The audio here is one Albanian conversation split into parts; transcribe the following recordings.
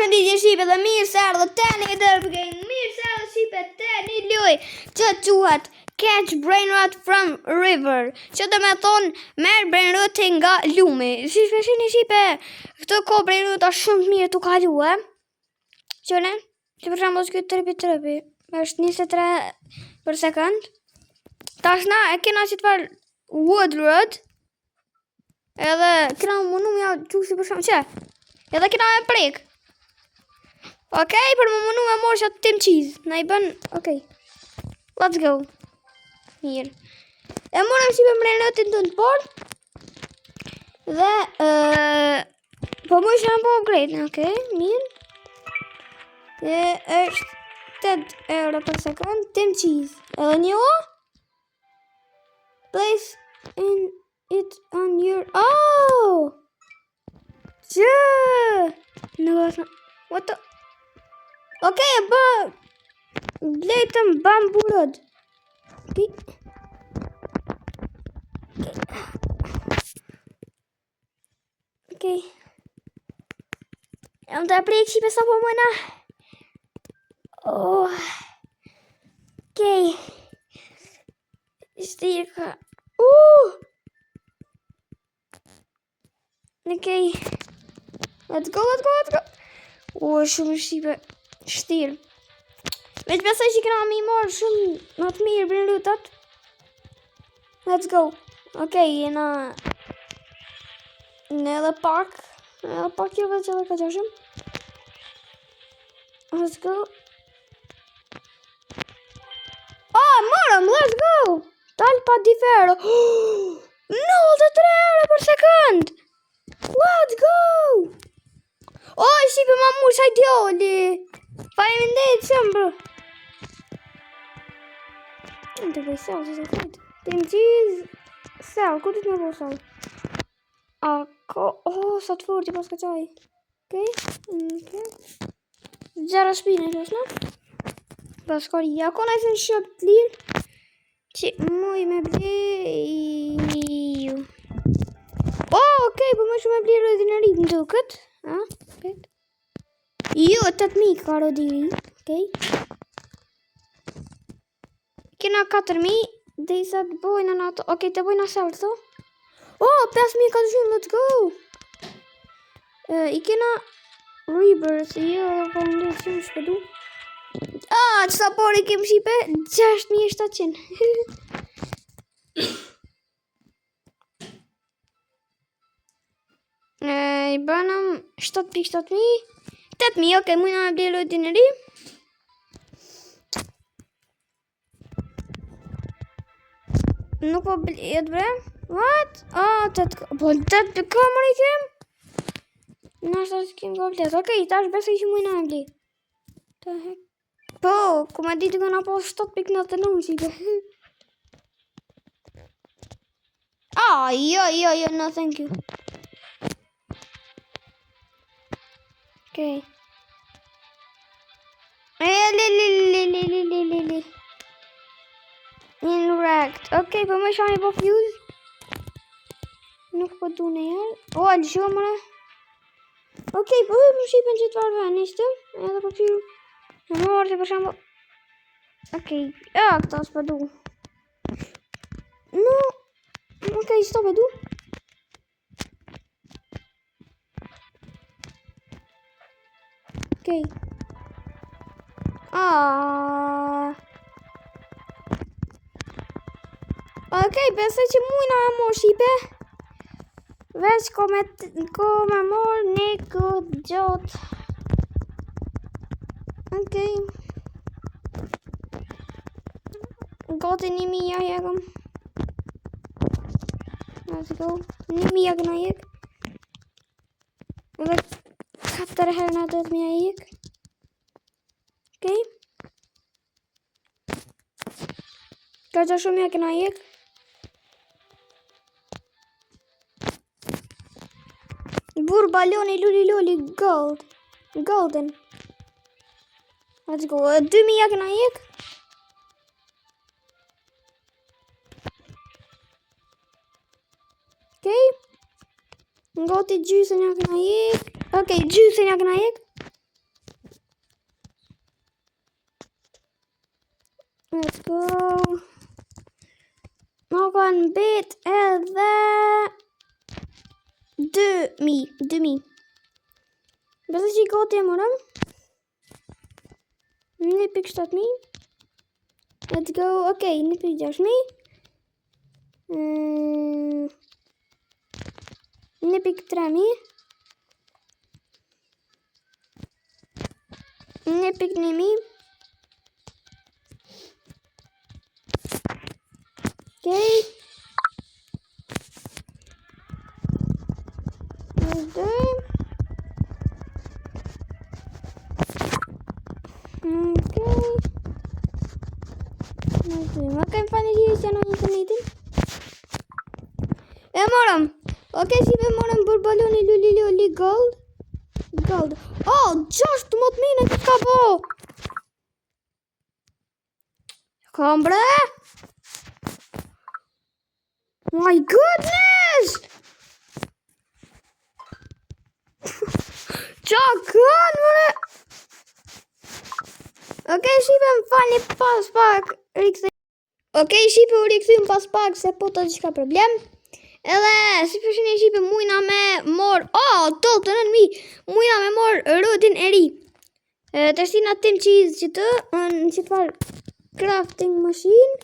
Përshëndetje Shqipe dhe mirë se erdhët tani në Derp Game. Mirë se erdhët Shqipe tani loj që quhet Catch Brain Rot from River, që do me thonë merë brain rot nga lumi. Si shpeshini Shqipe, këtë ko brain rot është shumë mirë të kalu, Qëne? Që për shembull këtë trëpi është 23 për sekund. Tash na e kena që të farë wood rod. Edhe kena mënu mja qusi për shembull që? Edhe kena me prek. Okej, për më mënu me morë që atë tim cheese. Na i bën, okej. Let's go. Mirë. E morëm si për mrenëtin të në porë. Dhe, po më ishë në po upgrade, okej, mirë. Dhe është 8 euro për sekund, tim cheese. Edhe një o? Place in it on your, oh! Që! Në gësë, what the... Okej, blejtëm bambu rod. Okej. Jam të aprejk Shqipe sa po mëna. Oh. Okej. Shtirë ka. Okej. Let's go. Shumë Shqipe. Shtirë. Veç besoj që këna mi morë shumë në të mirë bërë lutat. Let's go. Okej, jena... Në edhe pak jo veç edhe ka gjashëm. Let's go. Morëm, let's go. Tal pa difero. 93 euro për sekund. Let's go. Shqipe ma mu shaj djoli. Faleminderit shumë bro. Të bëj sell që se fejtë. Tim cheese sell, ku të me bëj sell? Sa të forti pas ka qaj. Okej. Gjera shpine që është, në? Pas kori, ako në isë në shop të lirë. Që muj me blej... Okej, po më shumë me blej rodinarit në duket. Okej. Jo, 8.000 ka rodiri. Okej. Kena 4.000. Dhe i sa të bojnë në ato. Okej, të bojnë asel të. 5.400, let's go. I kena rebirth. Jo, po në që më shpedu. Qësa por i kem Shqipe? 6.700. I bënëm 7.700. 8.000, okej, mujna me blej rodineri. Nuk po blejt bre. What? Po 8 kamër i kem? Nashta që kem ka blejt. Okej, tash besoj që mujna me blej. Të hek. Po, ku me ditë këna po 7.99 Shqipe. Jo, no thank you. Okej. Inwracked. Okej, po më shani po fuse. Nuk po du në jërë. Alë shumë mëre. Okej, po hëjë Shqipen që të varve nishtë. Edhe po pyru. Në morë që për shambo. Okej, këta s'po du. No. Okej, s'ta po du. Okej. Okej, besoj që mujna e morë Shqipe. Veç ko me morë një këtë gjotë. Okej. Gati 1.000 ja jekëm. Let's go. 1.000 ja këna jek. Dhe 4 herë na 2.000 ja jek. Okej. Ka që shumë ja këna jek. Bur baloni luli golden. Let's go. 2.000 ja këna jek. Okej. Gati gjysën ja këna jek. Okej, gjysën ja këna jek. Let's go. Më kanë mbet edhe 2000. Besoj që I gati e morëm. 1.7.000. Let's go. Okay, 1.6.000. 1.3.000. 1.9.000. Okay. Ok, fani që janë internetin. E morëm. Ok, si pe morëm për baloni luli gold. Oh, 16.000 që ka po. Kam bre. My goodness. Qa kanë bre. Ok, shipe më fani pas pak rikëthim. Ok, shipe u rikëthim pas pak se po të qka problem. Edhe, si përshini shipe mujna me mor... Oh, 12.000. Mujna me mor rodin e ri. Të shtina tim cheese që të, në që të farë crafting machine.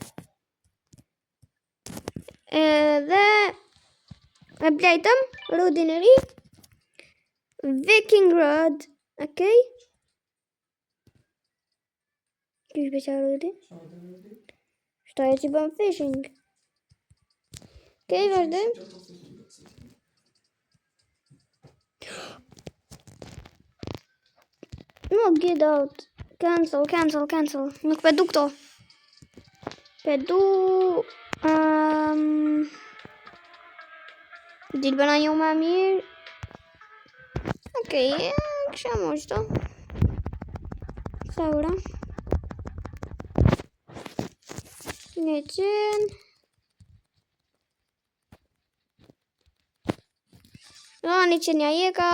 Edhe, e blejtëm rodin e ri. Viking rod, ok. Kështë beqa rodi? Shtaj që bëm fishing. Okej, vazhdojmë. No, get out. Cancel. Nuk pedu këto. Pedu... Ditë bëna një ma mirë. Okej, kësha mo qëto. Sa ura. 100. No, 100 nja jeka.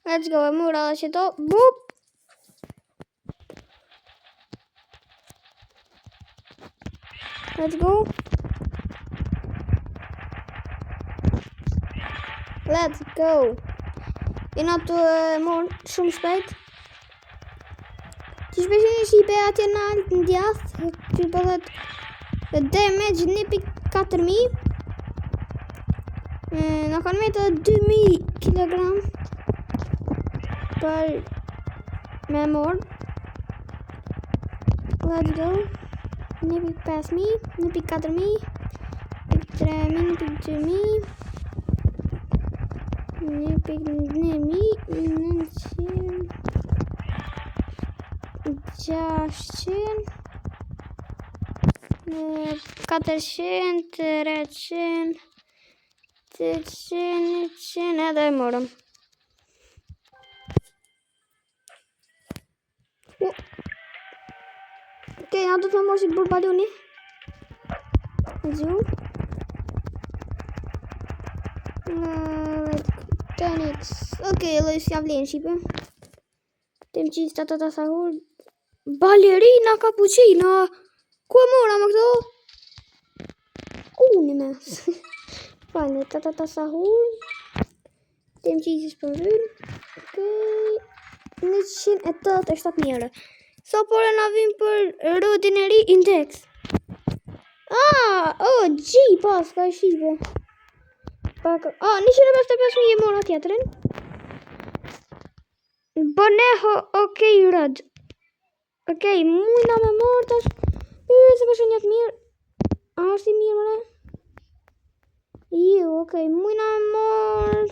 Let's go, e mura dhe që to. Boop! Let's go. Let's go. Jena të morë shumë shpejt. Që shpeshin I shipe atje në altë në djathë. Që pëllet damage 1.4.000. Në kanë me të 2.000 kg për me morë. Let's go. 1.5.000, 1.4.000, 1.3.000, 1.2.000, 1.9.000, 400, 300, 100 edhe e morëm. Ok, na do të më morësit bërë baloni. Zoom. 10x. Ok, loj si avlen shipe. Tem qizë të sahur. Balerina cappuccino. Ku e mora më këto? Një mes. Fajnë, të sahur. Tem qizës për rrën. Ok. 187 euro. So por e na vim për rodin e ri index. G pas ka shive. 155.000 e mora tjetërin. Boneho, okej, rod. Okej, mujna me morë tash. Se përshë njët mirë. Ashtë I mirë mëre. Okej, mujna me morë.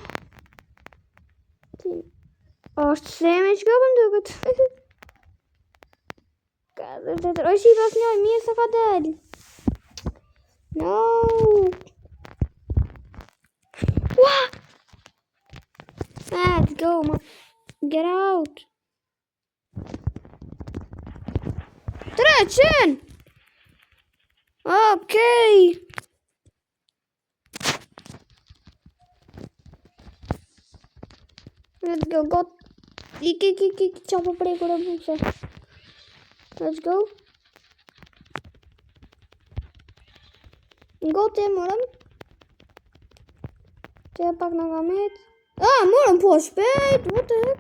Ashtë seme që ka përndu këtë. Oj, shi pas njoj, mirë se ka del. No. What? Let's go, man. Get out. 300. Okay. Let's go. Got. Iki. Çapa prekur e bukse. Let's go. Gote morëm. Të pak në kamet. Morëm po shpejt. What the heck?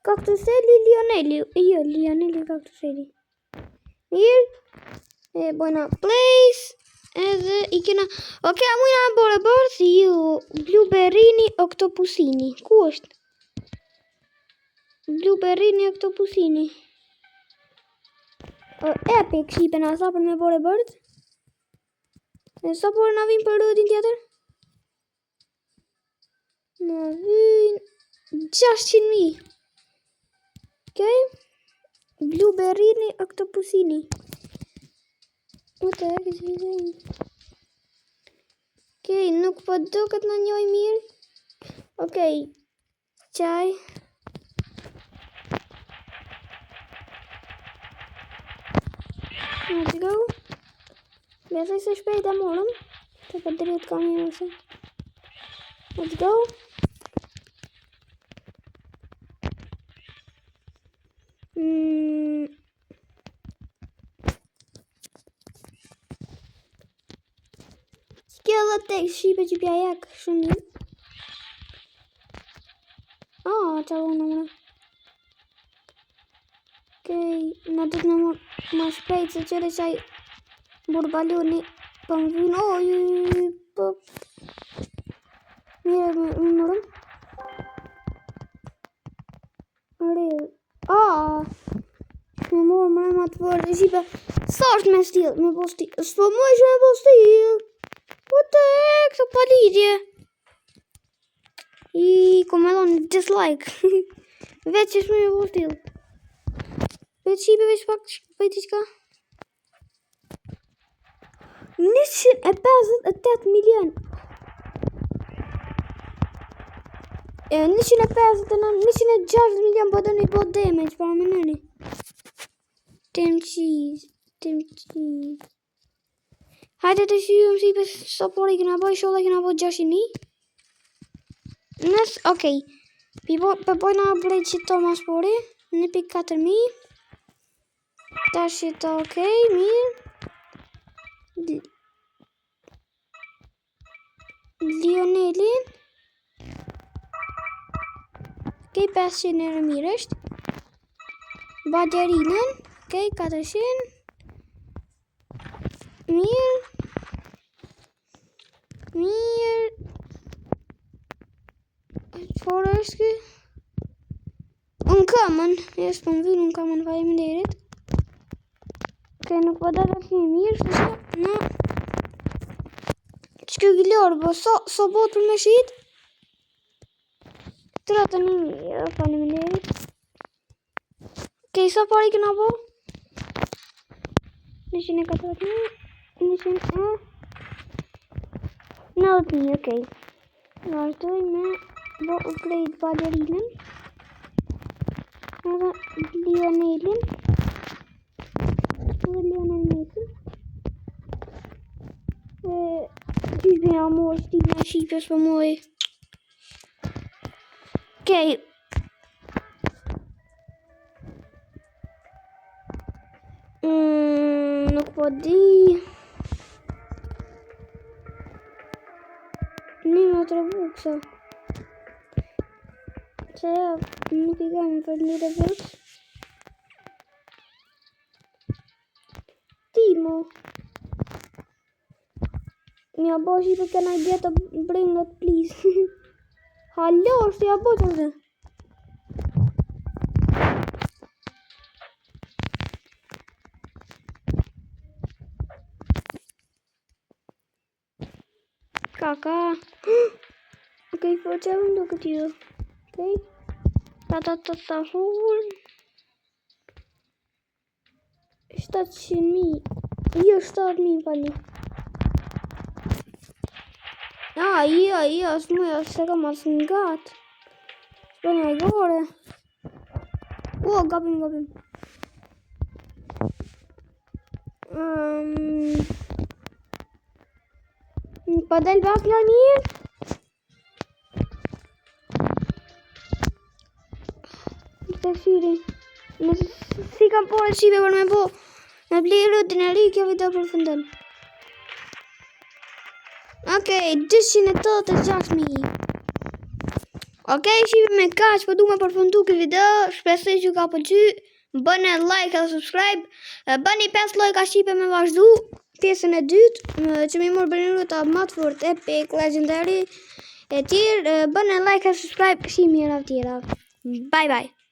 Kaktuseli Lioneli. Jo, Lioneli kaktuseli. Mirë. Bojna place. Edhe I kena... Okej, mujna bërë bërë ju Blueberrini Octopusini. Ku është? Blueberrini Octopusini. Epic shipen asa për me bërë bërë. E sa për na vim për rëdin tjetër? Na vim... 600.000. Okej. Blueberrini Octopusini. What the heck is he doing? Okej, nuk po duket në njoj mirë. Okej, qaj. Let's go. Besoj se shpejt e morëm. Të për drejt kam një nëse. Let's go. Skjella tek shipe që pja jak shumë një. Qa unë mëna. Okej, në të në më shpejt se qëre qaj burbaloni për më vynë. Mire më mërëm. Shme morë më rëma të vërë dhe shipe. Sa është me stil? Me po stil. Së më ishë me po stil. What the heck? Sa pa lidje. Kom e donë dislike. Veç ishë me po stil. Veç shipe veç pak pëjti qka. 158 milion. 160 milion po do një po damage, pa më nëni. Damn cheese. Hajde të shujëm si për sopori këna boj, shola këna boj 600.000. Nës, okej. Për bojna upgrade që to ma spori. 1.4.000. Ta shito, okej, mirë. Lionelin. Okej, 500 euro mirë është. Badjerinën. Okej, 400. Mirë. Qëfar është kë? Unë kamën. Jesë për më vynë unë kamën fa e më derit. Okej, nuk po da të një mirë. Shështë në... Qëkë gëllorë, bo, so botë për me shqit? Tërata një mirë, fa në më derit. Okej, sa pari këna bo? 140.000. 90.000, okej. Vazhdoj me bo upgrade baderinën. Edhe Lionelin. Edhe Lionel Messi. Qyshme ja morë stina shqipës për moj. Okej. Nuk po di. Një më të rëbuksa. Se ja, nuk I kam për një rëbuks. Timo. Mja bo shi për can I get a brainlet please. Hallo, është ja bo të dhe. Kaka. Okej, po që më do këtë ju. Okej. Ta hul. 700.000. Jo, 7.000 pali. Jo, s'muja, se kam asë në gatë. S'po një gore. Gabim. Pa del bas nga mirë. Të fyri. Si kam porë shipe për me po. Me bli lutin e ri, kjo video përfundon. Okej, 286.000. Okej, shipe me kaq, po du me përfundu këtë video. Shpresoj që ka pëlqy. Bëni like dhe subscribe. Bëni 5 like shipe me vazhdu. Pjesën e dytë, që mi morë Brainroot më të fort, epic, legendary e tjerë. Bëni like dhe subscribe, këshimi e tjera. Bye bye.